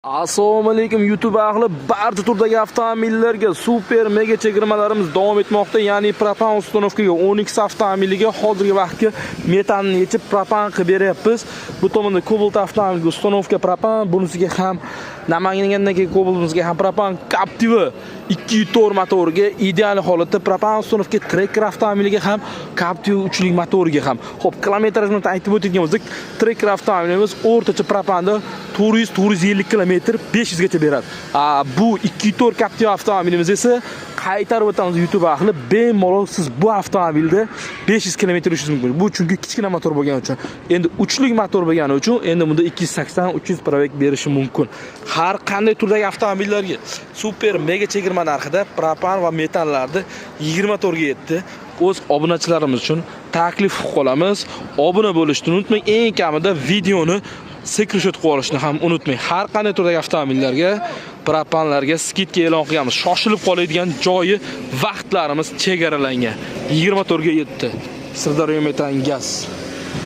Assalomu alaykum YouTube ahli, barcha turdagi avtomobillarga super mega chegirmalarimiz davom etmoqda. Ya'ni propan uстановкаga 12 avtomobiliga hozirgi vaqtga metanni yechib propan qilib beryapmiz. Bu tomonda Cobalt avtomobilga uстановка propan, bunisiga ham Namangandan keyin Cobalt'imizga ham propan Captiva 2.4 motoriga ideal holatda propan uстановка Tracker avtomobiliga ham Captiva 3lik motoriga ham. Xo'p, kilometrajni aytib o'tadigan bo'lsak, Tracker avtomobilimiz o'rtacha propanda 400-450 km 500 gacha beradi. Bu 2.4 Captiva avtomobilimiz esa qaytarib o'tamiz YouTube ahli, bemalol siz bu avtomobilda 500 km urishingiz mumkin. Bu chunki kichkina motor bo'lgani uchun. Endi 3lik motor bo'lgani uchun endi bunda 280-300 probeg berishi mumkin. Har qanday turdagi avtomobillarga super mega chegirma narxida propan va metanlarni 24 ga yetdi. O'z obunachilarimiz uchun taklif qilamiz. Obuna bo'lishni unutmang, eng kamida videoni screenshot qilib olishni ham unutmang. Har qanday turdagi avtomobillarga, propanlarga skidka e'lon qilamiz. Shoshilib qoladigan joyi, vaqtlarimiz chegaralangan. 24 ga yetdi. Sirdaryo metan gaz.